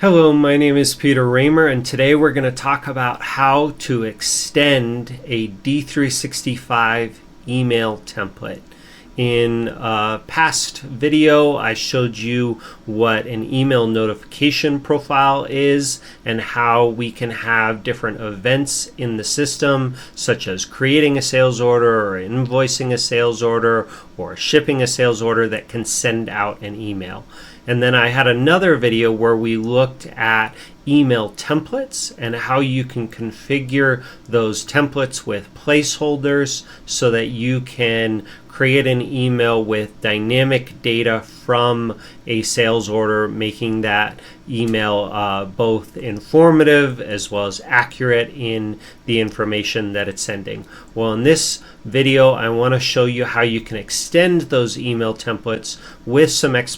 Hello, my name is Peter Raymer, and today we're going to talk about how to extend a D365 email template. In a past video, I showed you what an email notification profile is and how we can have different events in the system, such as creating a sales order or invoicing a sales order or shipping a sales order that can send out an email. And then I had another video where we looked at email templates and how you can configure those templates with placeholders so that you can create an email with dynamic data from a sales order, making that email both informative as well as accurate in the information that it's sending. Well, in this video, I want to show you how you can extend those email templates with some X++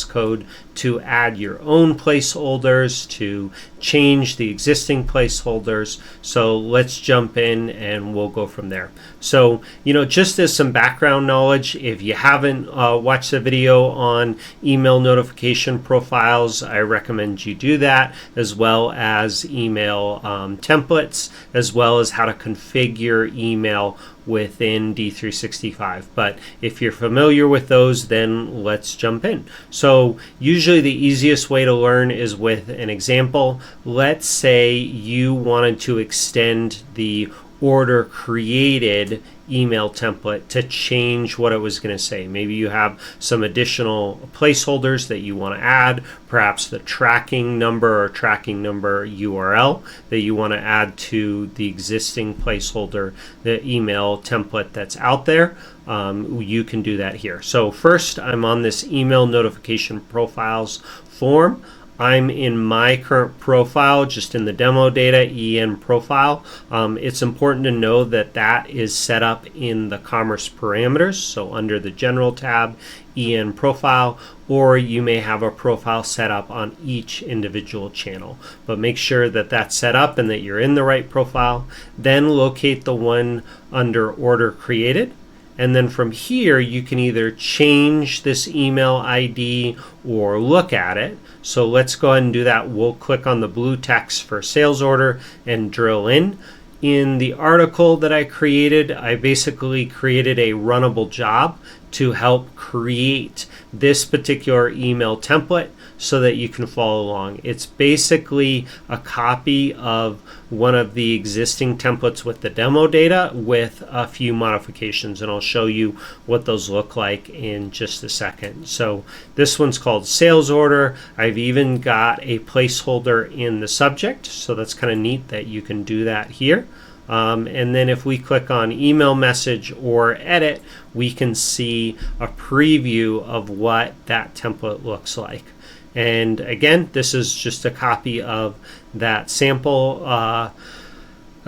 code to add your own placeholders, to change the existing placeholders. So let's jump in and we'll go from there. So, just as some background knowledge, if you haven't watched the video on email notification profiles, I recommend you do that, as well as email templates, as well as how to configure email within D365. But if you're familiar with those, then let's jump in. So usually the easiest way to learn is with an example. Let's say you wanted to extend the order created email template to change what it was going to say. Maybe you have some additional placeholders that you want to add, perhaps the tracking number or tracking number URL that you want to add to the existing placeholder, the email template that's out there. You can do that here. So first, I'm on this email notification profiles form. I'm in my current profile, just in the demo data, EN profile. It's important to know that that is set up in the commerce parameters. So under the general tab, EN profile, or you may have a profile set up on each individual channel. But make sure that that's set up and that you're in the right profile. Then locate the one under order created. And then from here, you can either change this email ID or look at it. So let's go ahead and do that. We'll click on the blue text for sales order and drill in. In the article that I created, I basically created a runnable job to help create this particular email template so that you can follow along. It's basically a copy of one of the existing templates with the demo data with a few modifications, and I'll show you what those look like in just a second. So this one's called sales order. I've even got a placeholder in the subject, so that's kind of neat that you can do that here. And then if we click on email message or edit, we can see a preview of what that template looks like. And again, this is just a copy of that sample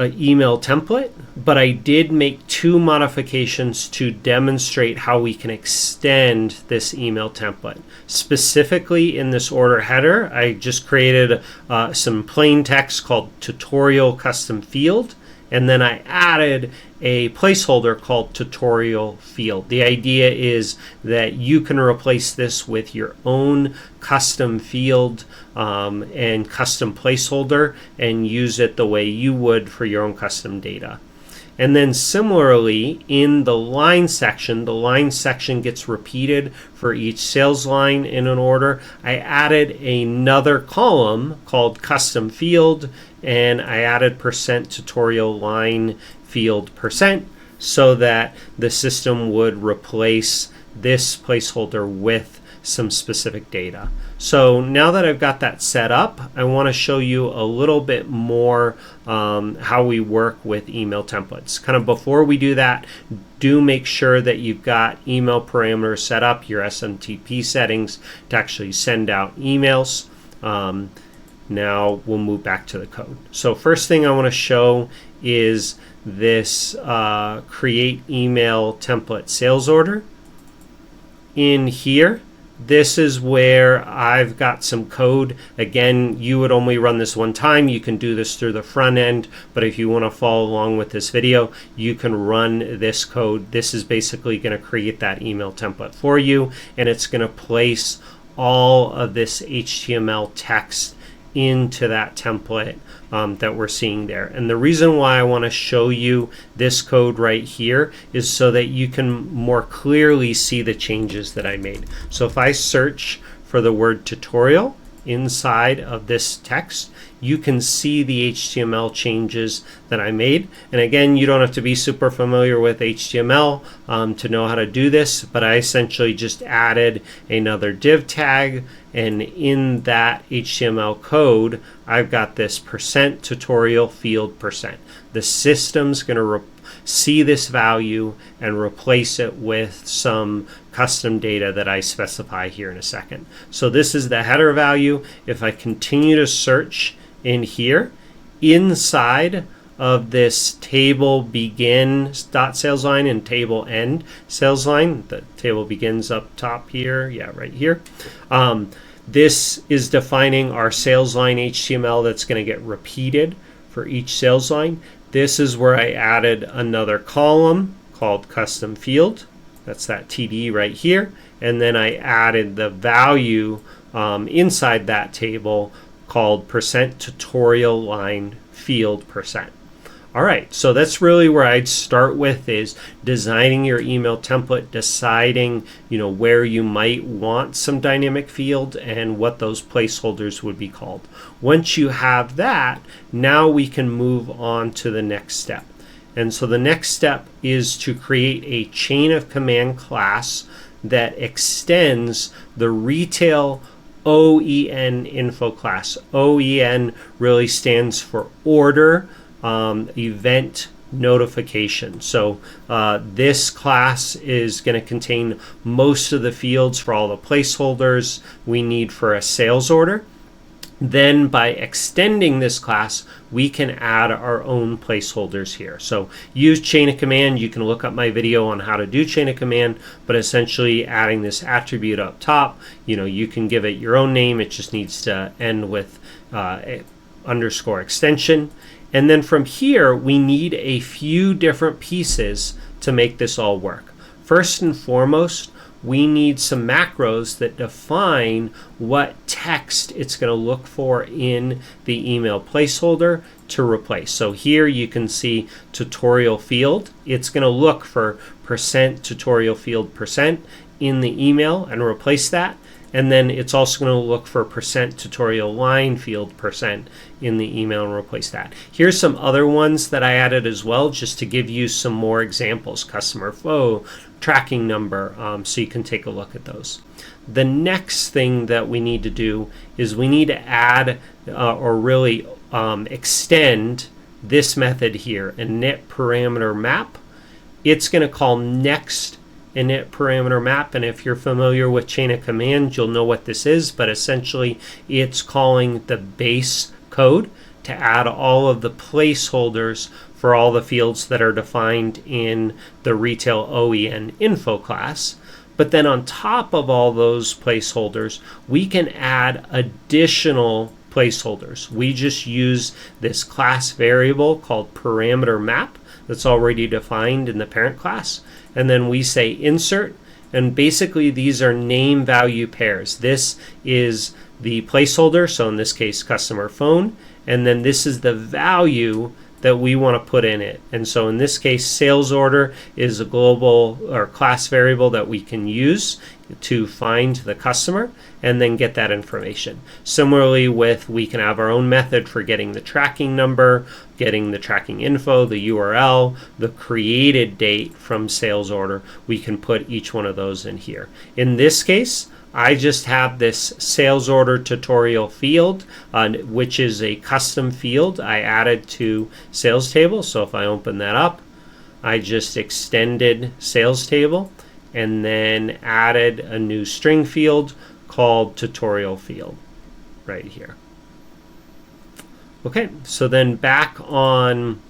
email template, but I did make two modifications to demonstrate how we can extend this email template. Specifically in this order header, I just created some plain text called tutorial custom field. And then I added a placeholder called tutorial field. The idea is that you can replace this with your own custom field and custom placeholder and use it the way you would for your own custom data. And then similarly, in the line section gets repeated for each sales line in an order. I added another column called custom field, and I added %tutorial line field % so that the system would replace this placeholder with some specific data. So now that I've got that set up, I want to show you a little bit more how we work with email templates. Kind of before we do that, do make sure that you've got email parameters set up, your SMTP settings to actually send out emails. Now we'll move back to the code. So first thing I want to show is this create email template sales order. In here, this is where I've got some code. Again, you would only run this one time. You can do this through the front end, but if you want to follow along with this video, you can run this code. This is basically going to create that email template for you, and it's going to place all of this HTML text into that template that we're seeing there. And the reason why I want to show you this code right here is so that you can more clearly see the changes that I made. So if I search for the word tutorial inside of this text, you can see the HTML changes that I made. And again, you don't have to be super familiar with HTML to know how to do this, but I essentially just added another div tag, and in that HTML code, I've got this %tutorial field %. The system's going to see this value and replace it with some custom data that I specify here in a second. So this is the header value. If I continue to search in here, inside of this table begin sales line and table end sales line, the table begins up top here, right here. This is defining our sales line HTML that's going to get repeated for each sales line. This is where I added another column called custom field. That's that TD right here. And then I added the value inside that table called %tutorial line field %. All right, so that's really where I'd start with, is designing your email template, deciding where you might want some dynamic field and what those placeholders would be called. Once you have that, now we can move on to the next step. And so the next step is to create a chain of command class that extends the retail OEN info class. OEN really stands for order event notification. So this class is going to contain most of the fields for all the placeholders we need for a sales order. Then by extending this class, we can add our own placeholders here. So use chain of command. You can look up my video on how to do chain of command, but essentially adding this attribute up top, you can give it your own name. It just needs to end with underscore extension. And then from here, we need a few different pieces to make this all work. First and foremost, we need some macros that define what text it's going to look for in the email placeholder to replace. So here you can see tutorial field. It's going to look for %tutorial field % in the email and replace that. And then it's also going to look for %tutorial line field % in the email and replace that. Here's some other ones that I added as well, just to give you some more examples. Customer flow, tracking number, so you can take a look at those. The next thing that we need to do is we need to add or really extend this method here, init parameter map. It's going to call next init parameter map, and if you're familiar with chain of command, you'll know what this is, but essentially it's calling the base code to add all of the placeholders for all the fields that are defined in the retail OEN info class. But then on top of all those placeholders, we can add additional placeholders. We just use this class variable called parameter map that's already defined in the parent class. And then we say insert, and basically these are name value pairs. This is the placeholder, so in this case customer phone, and then this is the value that we want to put in it. And so in this case, sales order is a global or class variable that we can use to find the customer and then get that information. Similarly we can have our own method for getting the tracking number, getting the tracking info, the URL, the created date from sales order. We can put each one of those in here. In this case, I just have this sales order tutorial field, which is a custom field I added to sales table. So if I open that up, I just extended sales table and then added a new string field called tutorial field right here. Okay, so then back on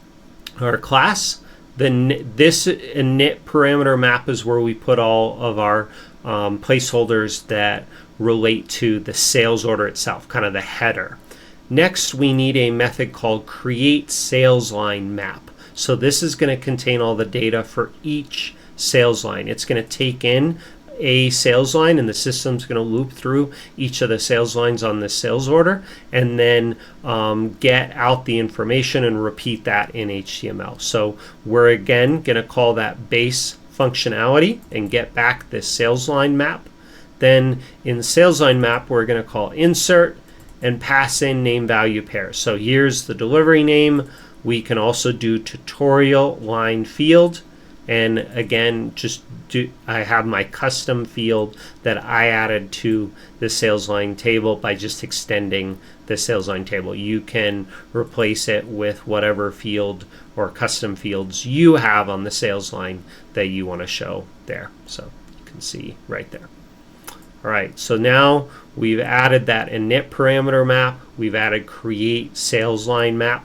our class, then this init parameter map is where we put all of our placeholders that relate to the sales order itself, kind of the header. Next, we need a method called create sales line map. So this is going to contain all the data for each sales line. It's going to take in a sales line, and the system's going to loop through each of the sales lines on this sales order, and then get out the information and repeat that in HTML. So we're again going to call that base functionality and get back this sales line map. Then in the sales line map, we're going to call insert and pass in name value pairs. So here's the delivery name. We can also do tutorial line field. And again, I have my custom field that I added to the sales line table by just extending the sales line table. You can replace it with whatever field or custom fields you have on the sales line that you want to show there. So you can see right there. All right, so now we've added that init parameter map. We've added create sales line map.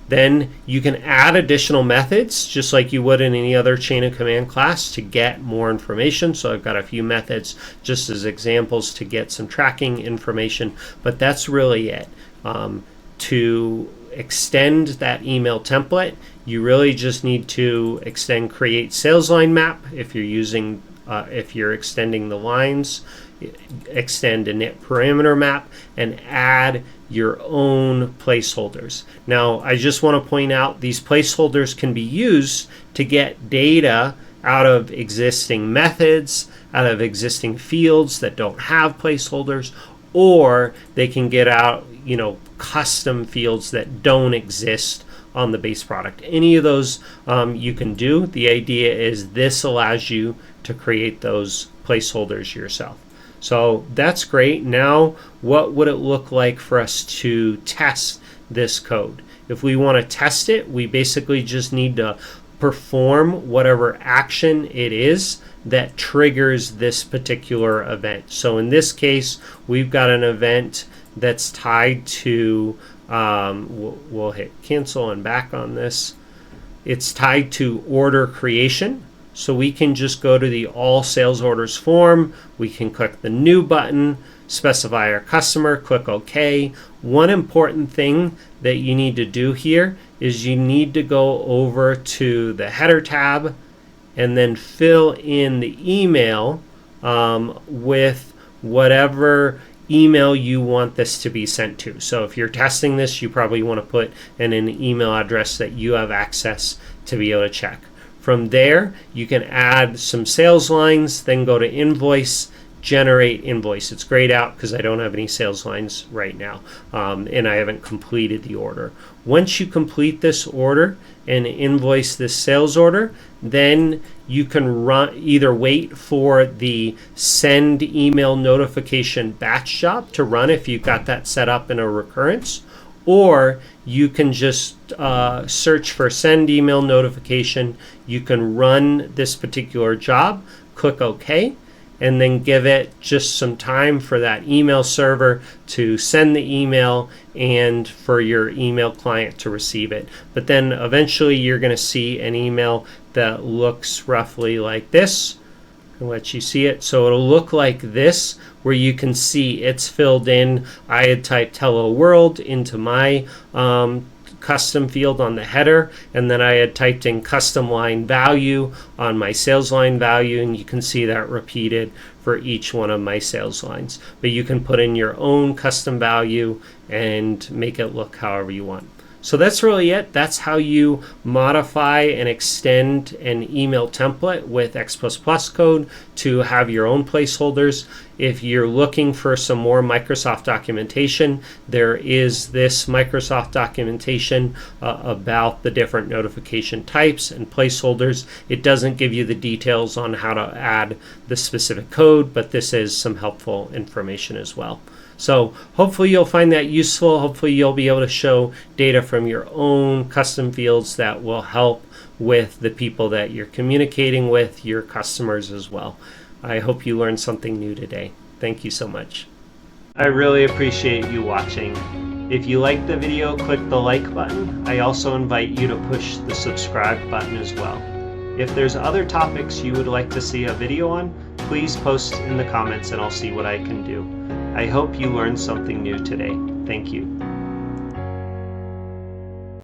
Then you can add additional methods just like you would in any other chain of command class to get more information. So I've got a few methods just as examples to get some tracking information, but that's really it. To extend that email template, you really just need to extend create sales line map if you're extending the lines, extend init parameter map, and add your own placeholders. Now, I just want to point out these placeholders can be used to get data out of existing methods, out of existing fields that don't have placeholders, or they can get out, custom fields that don't exist on the base product. Any of those you can do. The idea is this allows you to create those placeholders yourself. So that's great. Now, what would it look like for us to test this code? If we want to test it, we basically just need to perform whatever action it is that triggers this particular event. So in this case, we've got an event that's tied to, we'll hit cancel and back on this. It's tied to order creation. So we can just go to the all sales orders form. We can click the new button, specify our customer, click OK. One important thing that you need to do here is you need to go over to the header tab and then fill in the email with whatever email you want this to be sent to. So if you're testing this, you probably want to put in an email address that you have access to be able to check. From there, you can add some sales lines, then go to invoice, generate invoice. It's grayed out because I don't have any sales lines right now, and I haven't completed the order. Once you complete this order and invoice this sales order, then you can either wait for the send email notification batch job to run if you've got that set up in a recurrence, or you can just search for send email notification. You can run this particular job, click OK, and then give it just some time for that email server to send the email and for your email client to receive it. But then eventually you're going to see an email that looks roughly like this. I'll let you see it. So it'll look like this, where you can see it's filled in. I had typed hello world into my custom field on the header, and then I had typed in custom line value on my sales line value, and you can see that repeated for each one of my sales lines. But you can put in your own custom value and make it look however you want. So that's really it. That's how you modify and extend an email template with X++ code to have your own placeholders. If you're looking for some more Microsoft documentation, there is this Microsoft documentation about the different notification types and placeholders. It doesn't give you the details on how to add the specific code, but this is some helpful information as well. So hopefully you'll find that useful. Hopefully you'll be able to show data from your own custom fields that will help with the people that you're communicating with, your customers as well. I hope you learned something new today. Thank you so much. I really appreciate you watching. If you liked the video, click the like button. I also invite you to push the subscribe button as well. If there's other topics you would like to see a video on, please post in the comments and I'll see what I can do. I hope you learned something new today. Thank you.